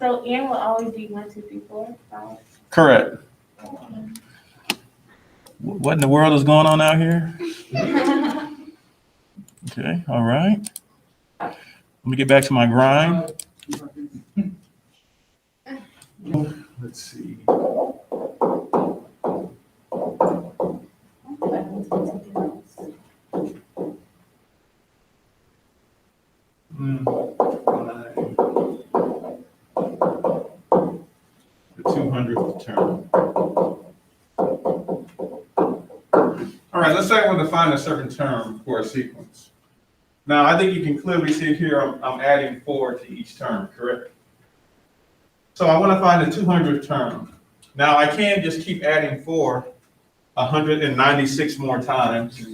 So N will always be 1, 2, 3, 4, 5. Correct. What in the world is going on out here? Okay, all right. Let me get back to my grind. Let's see. The 200th term. All right, let's say I want to find a certain term for a sequence. Now, I think you can clearly see here I'm adding 4 to each term, correct? So I want to find the 200th term. Now, I can't just keep adding 4 196 more times.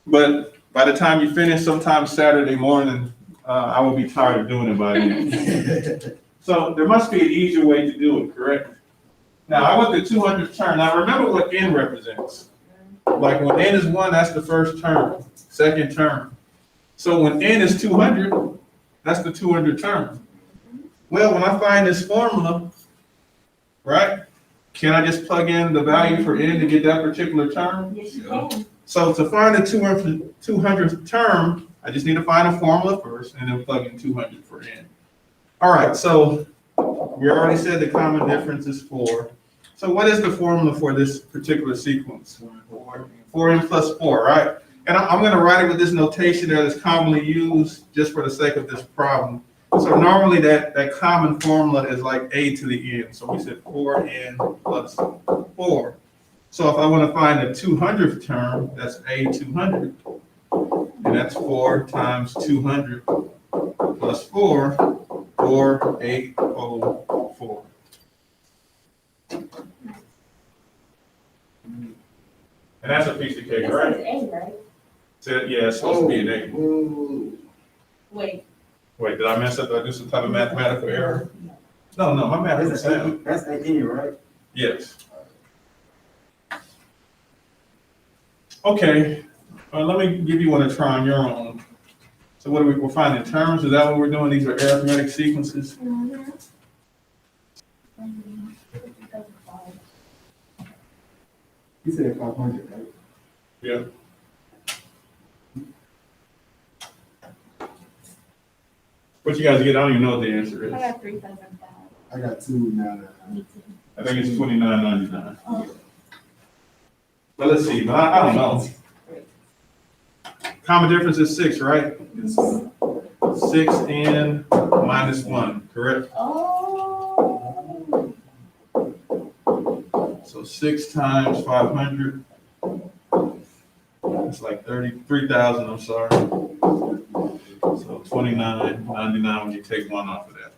But by the time you finish, sometime Saturday morning, I will be tired of doing it by then. So there must be an easier way to do it, correct? Now, I want the 200th term. Now, remember what n represents. Like when n is 1, that's the first term, second term. So when n is 200, that's the 200th term. Well, when I find this formula, right, can I just plug in the value for n to get that particular term? Yes, you can. So to find the 200th term, I just need to find a formula first and then plug in 200 for n. All right, so we already said the common difference is 4. So what is the formula for this particular sequence? 4n plus 4, right? And I'm going to write it with this notation that is commonly used just for the sake of this problem. So normally that common formula is like a to the n. So we said 4n plus 4. So if I want to find the 200th term, that's a 200. And that's 4 times 200 plus 4, 4804. And that's a piece of cake, This right? is A, right? So, yeah, it's supposed to be an A. Wait. Wait, did I mess up? Did I do some type of mathematical error? No, my math is sound. That's A, right? Yes. Okay, let me give you one to try on your own. So what are we're finding terms? Is that what we're doing? These are arithmetic sequences. You said 500, right? Yeah. What you guys get? I don't even know what the answer is. I got 3,005. I got 2 now. Me too. I think it's $29.99. But let's see. But I don't know. Common difference is 6, right? 6n minus 1, correct? Oh. So 6 times 500. It's like 33,000. I'm sorry. So $29.99 when you take 1 off of that.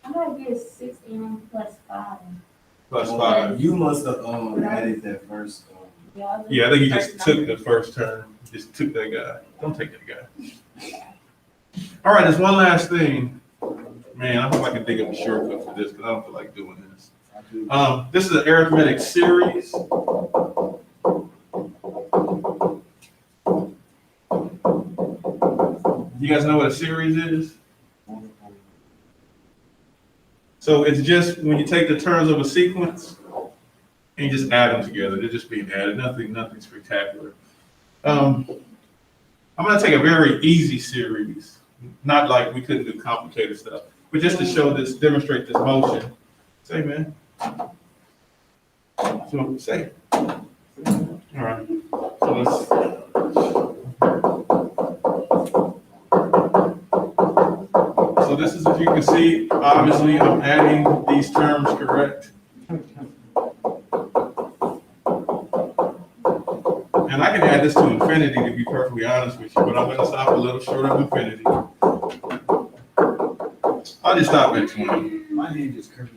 I'm gonna get 6n plus 5. Plus 5. You must have added that first. Yeah, I think you just took the first term. Just took that guy. Don't take that guy. All right, there's one last thing. Man, I hope I can think of a shortcut for this because I don't feel like doing this. This is an arithmetic series. You guys know what a series is? So it's just when you take the terms of a sequence and you just add them together. They're just being added. Nothing spectacular. I'm going to take a very easy series. Not like we couldn't do complicated stuff, but just to show this, demonstrate this motion. Say, man. So say. All right. So let's. So this is, if you can see, obviously I'm adding these terms, correct? And I can add this to infinity, to be perfectly honest with you, but I'm going to stop a little short of infinity. I'll just stop at 20. My hand just curved.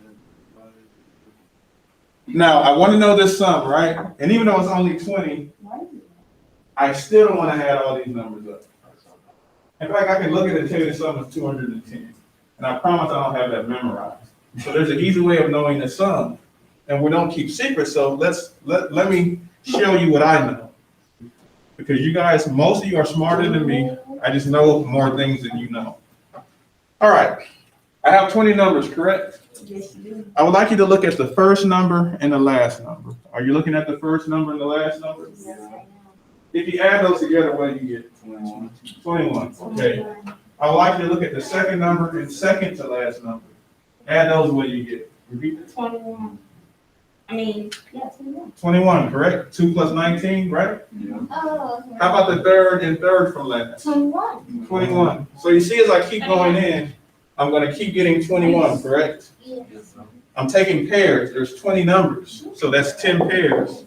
Now, I want to know this sum, right? And even though it's only 20, I still don't want to add all these numbers up. In fact, I can look at it and tell you the sum is 210. And I promise I don't have that memorized. So there's an easy way of knowing the sum. And we don't keep secrets, so let me show you what I know. Because you guys, most of you are smarter than me. I just know more things than you know. All right, I have 20 numbers, correct? Yes, you do. I would like you to look at the first number and the last number. Are you looking at the first number and the last number? Yes, right now. If you add those together, what do you get? 21. 21, okay. I would like you to look at the second number and second to last number. Add those, what do you get? Repeat. 21. I mean, yeah, 21. 21, correct? 2 plus 19, right? Yeah. Oh. How about the third and third from last? 21. 21. So you see, as I keep going in, I'm gonna keep getting 21, correct? Yes. Yes, sir. I'm taking pairs. There's 20 numbers, so that's 10 pairs.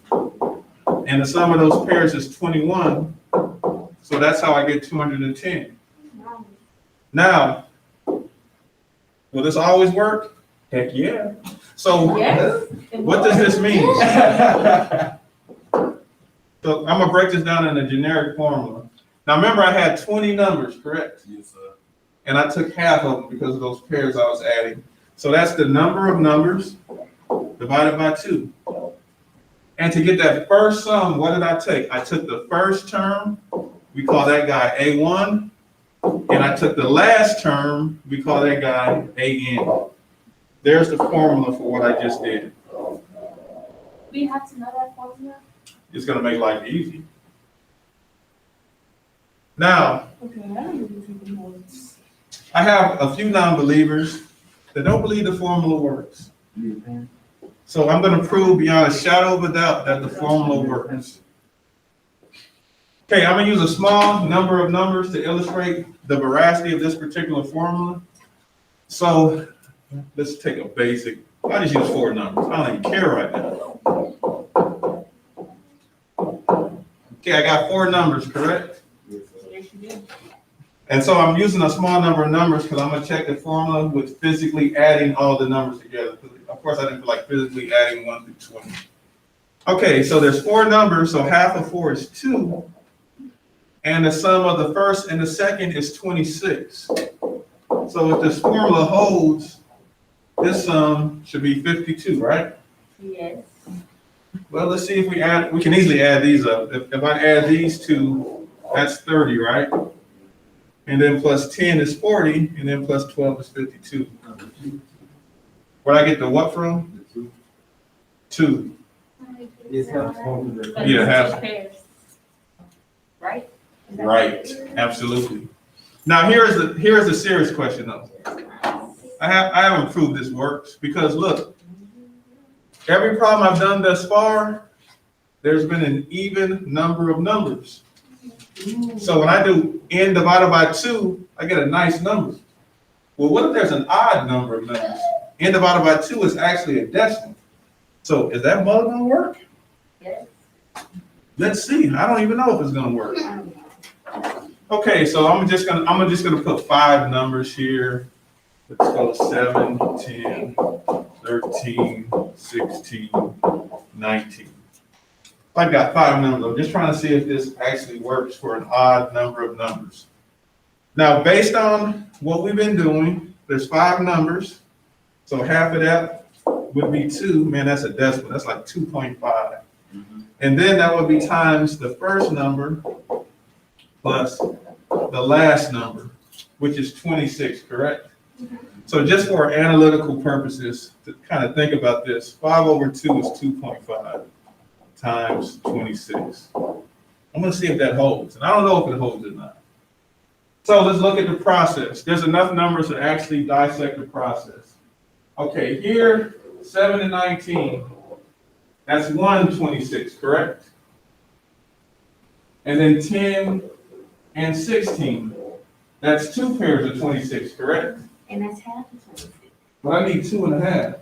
And the sum of those pairs is 21. So that's how I get 210. Now, will this always work? Heck yeah. So Yes. what does this mean? So I'm gonna break this down in a generic formula. Now remember, I had 20 numbers, correct? Yes, sir. And I took half of them because of those pairs I was adding. So that's the number of numbers divided by 2. And to get that first sum, what did I take? I took the first term, we call that guy A1, and I took the last term, we call that guy AN. There's the formula for what I just did. We have to know that formula? It's gonna make life easy. Now, Okay, I don't really take the notes. I have a few non-believers that don't believe the formula works. You need a pen? So I'm gonna prove beyond a shadow of a doubt that the formula works. Okay, I'm gonna use a small number of numbers to illustrate the veracity of this particular formula. So let's take a basic, I just use 4 numbers. I don't even care right now. Okay, I got 4 numbers, correct? Yes, sir. Yes, you do. And so I'm using a small number of numbers because I'm gonna check the formula with physically adding all the numbers together. Of course, I didn't feel like physically adding 1 through 20. Okay, so there's 4 numbers, so half of 4 is 2. And the sum of the first and the second is 26. So if this formula holds, this sum should be 52, right? Yes. Well, let's see if we can easily add these up. If I add these two, that's 30, right? And then plus 10 is 40, and then plus 12 is 52. Where'd I get the what from? The 2. 2. It's half form to the. But Yeah, it's half. 2 pairs. Right? Is that Right, absolutely. Now here's the serious question though. I haven't proved this works because look, every problem I've done thus far, there's been an even number of numbers. So when I do n divided by 2, I get a nice number. Well, what if there's an odd number of numbers? N divided by 2 is actually a decimal. So is that model gonna work? Yes. Let's see. I don't even know if it's gonna work. I don't know. Okay, so I'm just gonna put 5 numbers here. Let's go 7, 10, 13, 16, 19. I've got 5 numbers. I'm just trying to see if this actually works for an odd number of numbers. Now, based on what we've been doing, there's 5 numbers. So half of that would be 2. Man, that's a decimal. That's like 2.5. And then that would be times the first number plus the last number, which is 26, correct? So just for analytical purposes, to kind of think about this, 5 over 2 is 2.5 times 26. I'm gonna see if that holds, and I don't know if it holds or not. So let's look at the process. There's enough numbers to actually dissect the process. Okay, here, 7 and 19, that's 126, correct? And then 10 and 16, that's 2 pairs of 26, correct? And that's half of 26. But I need 2.5.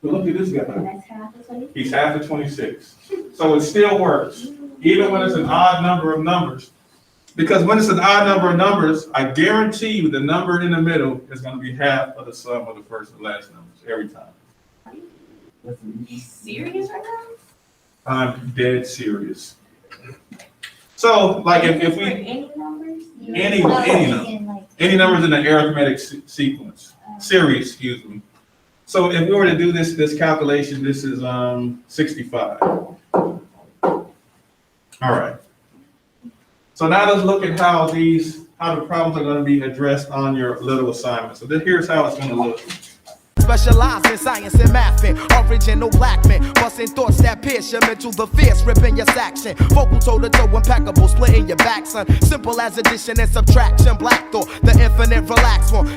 But look at this And guy. that's half of 26. He's half of 26. So it still works, even when it's an odd number of numbers. Because when it's an odd number of numbers, I guarantee you the number in the middle is going to be half of the sum of the first and last numbers every time. That's an You serious right now? I'm dead serious. So, like, if For we, any numbers? any number, any numbers in the arithmetic sequence, series, excuse me. So if we were to do this calculation, this is 65. All right. So now let's look at how these how the problems are gonna be addressed on your little assignment. So here's how it's gonna look. Specialize in science and math, original black men, busting thoughts that pierce your mental, the fierce, ripping your section. Vocal toe to toe, impeccable, splitting your back, son. Simple as addition and subtraction, black thought, the infinite relax one.